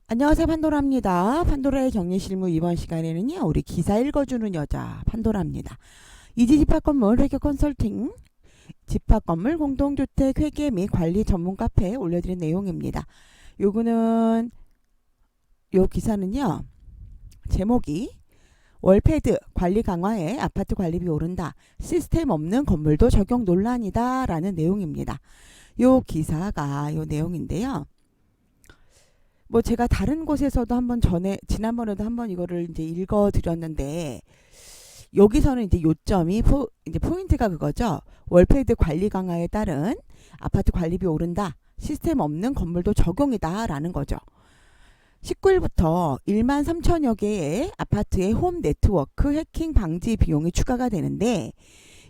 안녕하세요, 판도라입니다. 판도라의 격리실무 이번 시간에는요, 우리 기사 읽어주는 여자 판도라입니다. 이지 집합건물 회계 컨설팅, 집합건물 공동주택 회계 및 관리 전문 카페에 올려드린 내용입니다. 요거는 요 기사는요, 제목이 월패드 관리 강화에 아파트 관리비 오른다, 시스템 없는 건물도 적용 논란이다 라는 내용입니다. 요 기사가 요 내용인데요. 뭐 제가 다른 곳에서도 한번 지난번에도 한번 이거를 이제 읽어드렸는데, 여기서는 이제 요점이 이제 포인트가 그거죠. 월패드 관리 강화에 따른 아파트 관리비 오른다, 시스템 없는 건물도 적용이다라는 거죠. 19일부터 1만 3천여 개의 아파트의 홈 네트워크 해킹 방지 비용이 추가가 되는데,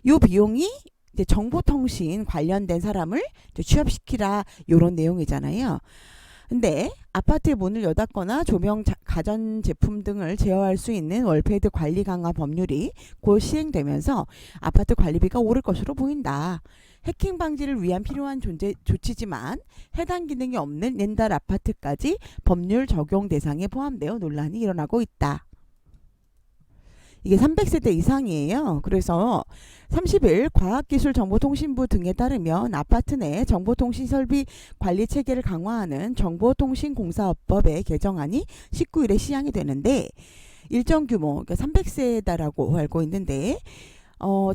이 비용이 이제 정보통신 관련된 사람을 이제 취업시키라, 요런 내용이잖아요. 근데 아파트의 문을 여닫거나 조명, 가전제품 등을 제어할 수 있는 월패드 관리 강화 법률이 곧 시행되면서 아파트 관리비가 오를 것으로 보인다. 해킹 방지를 위한 필요한 조치지만 해당 기능이 없는 옛날 아파트까지 법률 적용 대상에 포함되어 논란이 일어나고 있다. 이게 300세대 이상이에요. 그래서 30일 과학기술정보통신부 등에 따르면 아파트 내 정보통신설비 관리 체계를 강화하는 정보통신공사업법의 개정안이 19일에 시행이 되는데, 일정 규모, 그러니까 300세대라고 알고 있는데,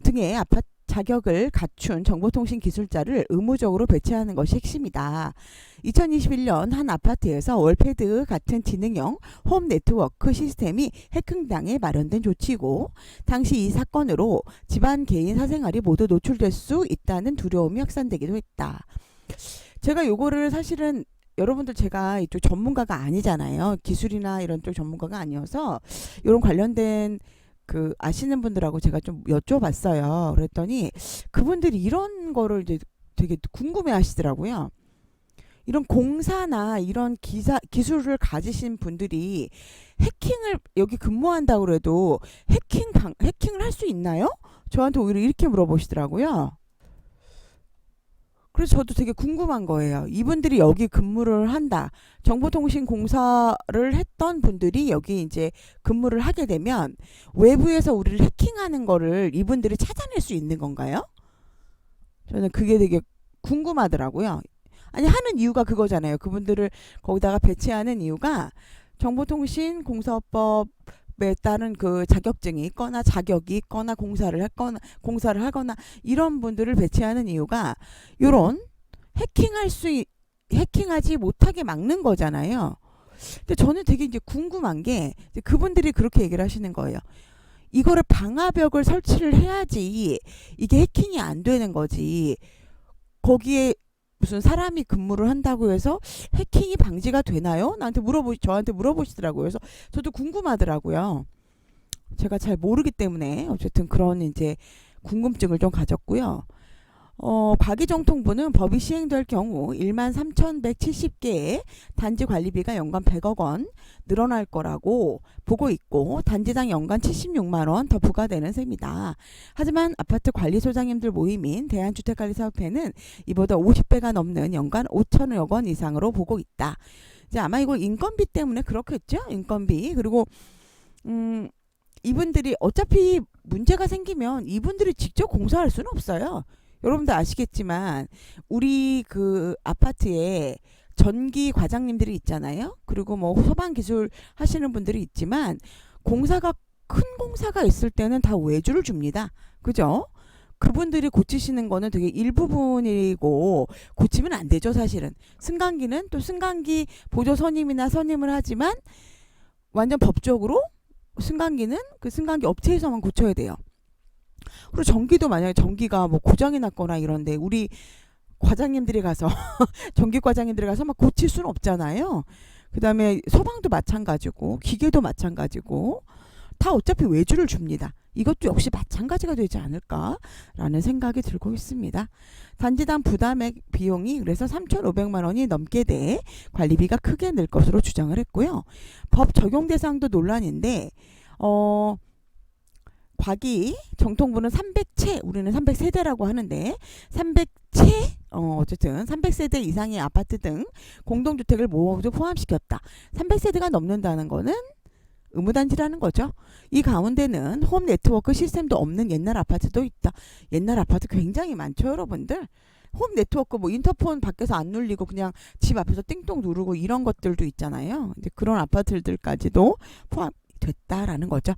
등의 아파트 자격을 갖춘 정보통신 기술자를 의무적으로 배치하는 것이 핵심이다. 2021년 한 아파트에서 월패드 같은 지능형 홈 네트워크 시스템이 해킹당해 마련된 조치고, 당시 이 사건으로 집안 개인 사생활이 모두 노출될 수 있다는 두려움이 확산되기도 했다. 제가 요거를 사실은 여러분들, 제가 이쪽 전문가가 아니잖아요. 기술이나 이런 쪽 전문가가 아니어서 이런 관련된 그 아시는 분들하고 제가 좀 여쭤봤어요. 그랬더니 그분들이 이런 거를 이제 되게 궁금해 하시더라고요. 이런 공사나 이런 기술을 가지신 분들이 해킹을 여기 근무한다고 그래도 해킹을 할 수 있나요? 저한테 오히려 이렇게 물어보시더라고요. 그래서 저도 되게 궁금한 거예요. 이분들이 여기 근무를 한다. 정보통신공사를 했던 분들이 여기 이제 근무를 하게 되면 외부에서 우리를 해킹하는 거를 이분들이 찾아낼 수 있는 건가요? 저는 그게 되게 궁금하더라고요. 아니, 하는 이유가 그거잖아요. 그분들을 거기다가 배치하는 이유가 정보통신공사법에 따른 그 자격증이 있거나 자격이 있거나 공사를 하거나 이런 분들을 배치하는 이유가 요런 해킹하지 못하게 막는 거잖아요. 근데 저는 되게 이제 궁금한 게, 이제 그분들이 그렇게 얘기를 하시는 거예요. 이거를 방화벽을 설치를 해야지 이게 해킹이 안 되는 거지. 거기에 무슨 사람이 근무를 한다고 해서 해킹이 방지가 되나요? 저한테 물어보시더라고요. 그래서 저도 궁금하더라고요. 제가 잘 모르기 때문에 어쨌든 그런 이제 궁금증을 좀 가졌고요. 과기정통부는 법이 시행될 경우 1만 3,170개의 단지 관리비가 연간 100억 원 늘어날 거라고 보고 있고, 단지당 연간 76만 원 더 부과되는 셈이다. 하지만 아파트 관리소장님들 모임인 대한주택관리사업회는 이보다 50배가 넘는 연간 5천억 원 이상으로 보고 있다. 이제 아마 이거 인건비 때문에 그렇겠죠? 인건비. 그리고 이분들이 어차피 문제가 생기면 이분들이 직접 공사할 수는 없어요. 여러분들 아시겠지만 우리 그 아파트에 전기 과장님들이 있잖아요. 그리고 뭐 소방 기술 하시는 분들이 있지만 큰 공사가 있을 때는 다 외주를 줍니다. 그죠? 그분들이 고치시는 거는 되게 일부분이고 고치면 안 되죠, 사실은. 승강기는 또 승강기 보조 선임을 하지만 완전 법적으로 승강기는 그 승강기 업체에서만 고쳐야 돼요. 그리고 전기도 만약에 전기가 뭐 고장이 났거나 이런데 우리 과장님들이 가서 전기 과장님들이 가서 막 고칠 수는 없잖아요. 그다음에 소방도 마찬가지고 기계도 마찬가지고 다 어차피 외주를 줍니다. 이것도 역시 마찬가지가 되지 않을까라는 생각이 들고 있습니다. 단지당 부담액 비용이 그래서 3,500만 원이 넘게 돼 관리비가 크게 늘 것으로 주장을 했고요. 법 적용 대상도 논란인데, 과기 정통부는 300채, 우리는 300세대라고 하는데 300채 어쨌든 300세대 이상의 아파트 등 공동주택을 모두 포함시켰다. 300세대가 넘는다는 거는 의무단지라는 거죠. 이 가운데는 홈 네트워크 시스템도 없는 옛날 아파트도 있다. 옛날 아파트 굉장히 많죠, 여러분들. 홈 네트워크 뭐 인터폰 밖에서 안 눌리고 그냥 집 앞에서 띵동 누르고 이런 것들도 있잖아요. 이제 그런 아파트들까지도 포함됐다라는 거죠.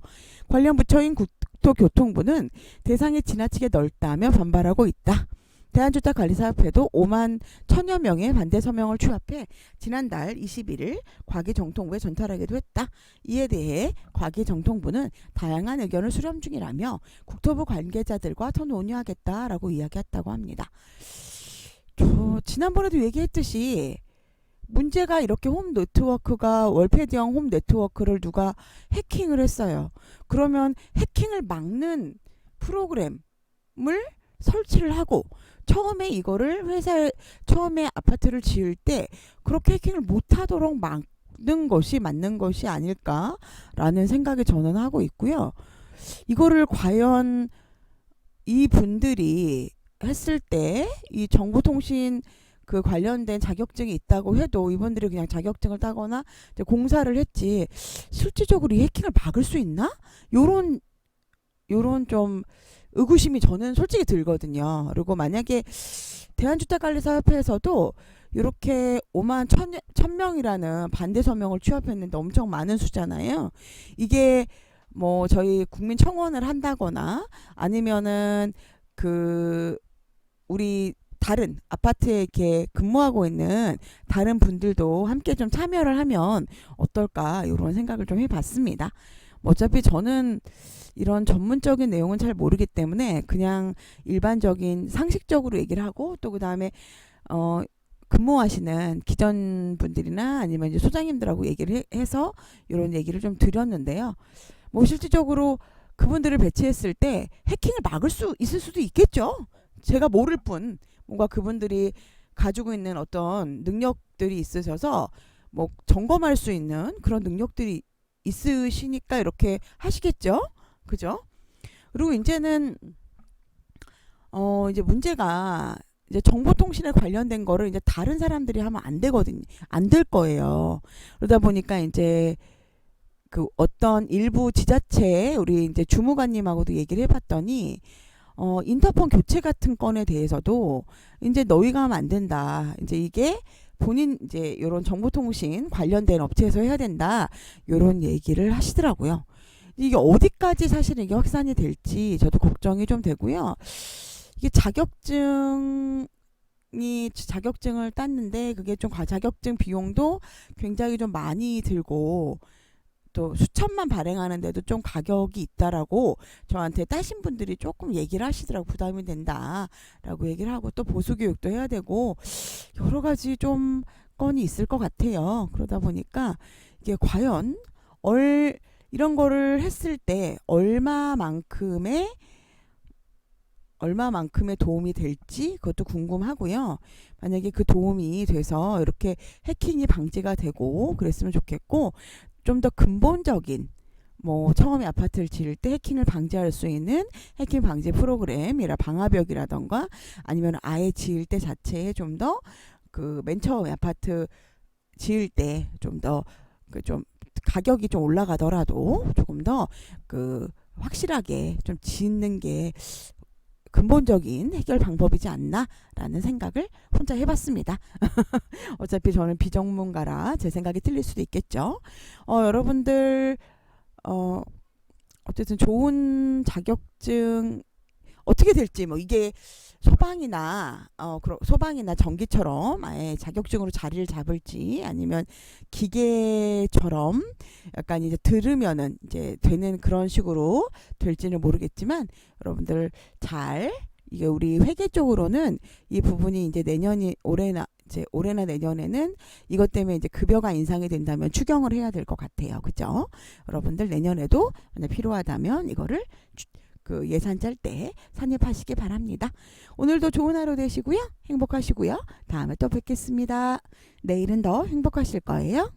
관련 부처인 국토교통부는 대상이 지나치게 넓다며 반발하고 있다. 대한주택관리사협회도 5만 1,000여 명의 반대 서명을 취합해 지난달 21일 과기정통부에 전달하기도 했다. 이에 대해 과기정통부는 다양한 의견을 수렴 중이라며 국토부 관계자들과 더 논의하겠다라고 이야기했다고 합니다. 지난번에도 얘기했듯이 문제가 이렇게 홈 네트워크가 월패드형 홈 네트워크를 누가 해킹을 했어요. 그러면 해킹을 막는 프로그램을 설치를 하고 처음에 이거를 회사에 처음에 아파트를 지을 때 그렇게 해킹을 못하도록 막는 것이 맞는 것이 아닐까라는 생각이 저는 하고 있고요. 이거를 과연 이 분들이 했을 때 이 정보통신 그 관련된 자격증이 있다고 해도 이분들이 그냥 자격증을 따거나 이제 공사를 했지 실질적으로 이 해킹을 막을 수 있나? 요런 좀 의구심이 저는 솔직히 들거든요. 그리고 만약에 대한주택관리사협회에서도 이렇게 5만 1,000명이라는 반대 서명을 취합했는데 엄청 많은 수잖아요. 이게 뭐 저희 국민청원을 한다거나 아니면은 그 우리 다른 아파트에 이렇게 근무하고 있는 다른 분들도 함께 좀 참여를 하면 어떨까 이런 생각을 좀 해봤습니다. 어차피 저는 이런 전문적인 내용은 잘 모르기 때문에 그냥 일반적인 상식적으로 얘기를 하고 또 그다음에 근무하시는 기존 분들이나 아니면 이제 소장님들하고 얘기를 해서 이런 얘기를 좀 드렸는데요. 뭐 실질적으로 그분들을 배치했을 때 해킹을 막을 수 있을 수도 있겠죠. 제가 모를 뿐 뭔가 그분들이 가지고 있는 어떤 능력들이 있으셔서 뭐 점검할 수 있는 그런 능력들이 있으시니까 이렇게 하시겠죠. 그죠? 그리고 이제는 이제 문제가 이제 정보통신에 관련된 거를 이제 다른 사람들이 하면 안 되거든요. 안 될 거예요. 그러다 보니까 이제 그 어떤 일부 지자체 우리 이제 주무관님하고도 얘기를 해봤더니 인터폰 교체 같은 건에 대해서도 이제 너희가 하면 안 된다. 이제 이게 본인 이제 이런 정보통신 관련된 업체에서 해야 된다. 이런 얘기를 하시더라고요. 이게 어디까지 사실은 이게 확산이 될지 저도 걱정이 좀 되고요. 이게 자격증을 땄는데 그게 좀 자격증 비용도 굉장히 좀 많이 들고 또 수천만 발행하는데도 좀 가격이 있다라고 저한테 따신 분들이 조금 얘기를 하시더라고. 부담이 된다라고 얘기를 하고 또 보수교육도 해야 되고 여러 가지 좀 건이 있을 것 같아요. 그러다 보니까 이게 과연 이런 거를 했을 때 얼마만큼의 도움이 될지 그것도 궁금하고요. 만약에 그 도움이 돼서 이렇게 해킹이 방지가 되고 그랬으면 좋겠고 좀 더 근본적인 뭐 처음에 아파트를 지을 때 해킹을 방지할 수 있는 해킹 방지 프로그램이라 방화벽이라던가 아니면 아예 지을 때 자체에 좀 더 그 맨 처음에 아파트 지을 때 좀 더 그 좀 가격이 좀 올라가더라도 조금 더 그 확실하게 좀 짓는 게 근본적인 해결 방법이지 않나라는 생각을 혼자 해봤습니다. 어차피 저는 비전문가라 제 생각이 틀릴 수도 있겠죠. 여러분들 어쨌든 좋은 자격증 어떻게 될지 뭐 이게 소방이나 전기처럼 아예 자격증으로 자리를 잡을지 아니면 기계처럼 약간 이제 들으면은 이제 되는 그런 식으로 될지는 모르겠지만 여러분들 이게 우리 회계 쪽으로는 이 부분이 이제 올해나 내년에는 이것 때문에 이제 급여가 인상이 된다면 추경을 해야 될 것 같아요. 그죠? 여러분들 내년에도 만약 필요하다면 이거를 그 예산 짤 때 산입하시기 바랍니다. 오늘도 좋은 하루 되시고요. 행복하시고요. 다음에 또 뵙겠습니다. 내일은 더 행복하실 거예요.